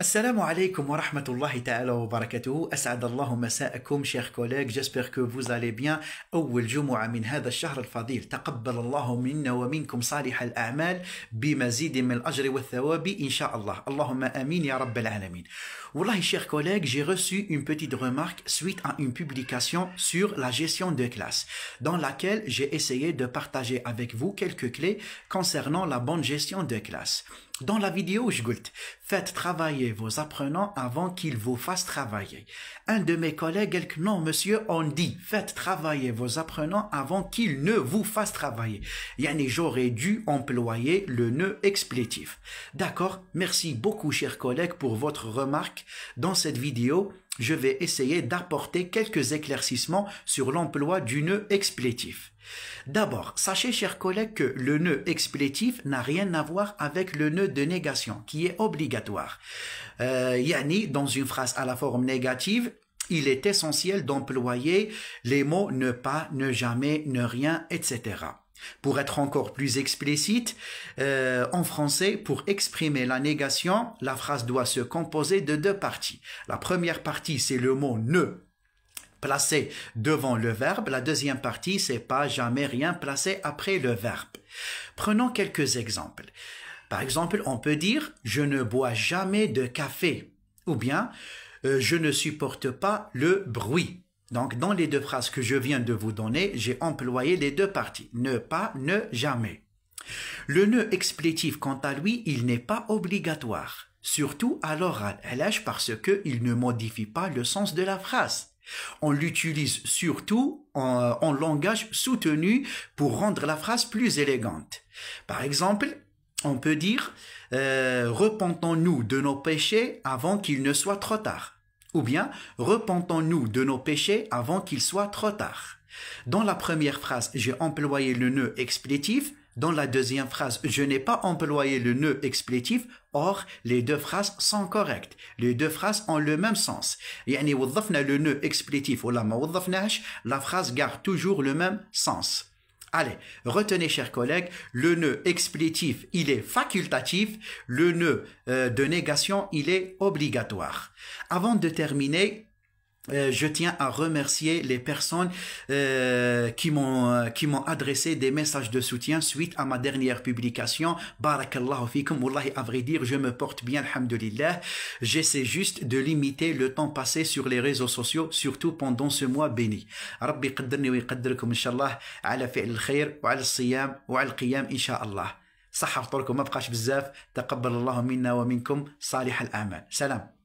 Assalamu alaikum wa rahmatullahi ta'ala wa barakatuhu. As'ad Allahu masa'akum, chers collègues. J'espère que vous allez bien. أول جمعة من هذا الشهر الفضيل. تقبل الله منا ومنكم صالح الأعمال بمزيد من الأجر والثواب إن شاء الله. اللهم آمين يا رب العالمين. Wallahi, chers collègues, j'ai reçu une petite remarque suite à une publication sur la gestion de classe, dans laquelle j'ai essayé de partager avec vous quelques clés concernant la bonne gestion de classe. Dans la vidéo, je dis, faites travailler vos apprenants avant qu'ils vous fassent travailler. Un de mes collègues a dit, non monsieur, on dit, faites travailler vos apprenants avant qu'ils ne vous fassent travailler. Yani, j'aurais dû employer le nœud explétif. D'accord? Merci beaucoup, chers collègues, pour votre remarque. Dans cette vidéo, je vais essayer d'apporter quelques éclaircissements sur l'emploi du nœud explétif. D'abord, sachez, chers collègues, que le nœud explétif n'a rien à voir avec le nœud de négation, qui est obligatoire. Yani, dans une phrase à la forme négative, il est essentiel d'employer les mots ne pas, ne jamais, ne rien, etc. Pour être encore plus explicite, en français, pour exprimer la négation, la phrase doit se composer de deux parties. La première partie, c'est le mot ne placé devant le verbe. La deuxième partie, c'est pas, jamais, rien placé après le verbe. Prenons quelques exemples. Par exemple, on peut dire « je ne bois jamais de café » ou bien « je ne supporte pas le bruit ». Donc, dans les deux phrases que je viens de vous donner, j'ai employé les deux parties. Ne pas, ne jamais. Le nœud explétif, quant à lui, il n'est pas obligatoire. Surtout à l'oral. Parce qu'il ne modifie pas le sens de la phrase. On l'utilise surtout en langage soutenu pour rendre la phrase plus élégante. Par exemple, on peut dire « repentons-nous de nos péchés avant qu'il ne soit trop tard ». Ou bien, repentons-nous de nos péchés avant qu'il soit trop tard. Dans la première phrase, j'ai employé le nœud explétif. Dans la deuxième phrase, je n'ai pas employé le nœud explétif. Or, les deux phrases sont correctes. Les deux phrases ont le même sens. Yani, وظفنا le nœud explétif ou ما وظفناش, la phrase garde toujours le même sens. Allez, retenez, chers collègues, le nœud explétif, il est facultatif, le nœud de négation, il est obligatoire. Avant de terminer, je tiens à remercier les personnes qui m'ont adressé des messages de soutien suite à ma dernière publication. Barakallahu fikum, wallahi, à vrai dire, je me porte bien, alhamdulillah. J'essaie juste de limiter le temps passé sur les réseaux sociaux, surtout pendant ce mois béni. Rabbi qaddarni wa yaqaddarkum inshallah ala fi'l al-khayr wa ala al-siyam wa ala al-qiyam inshallah. صحة وطولكم ما بقاش بزاف. تقبل الله منا ومنكم صالح الأعمال. سلام.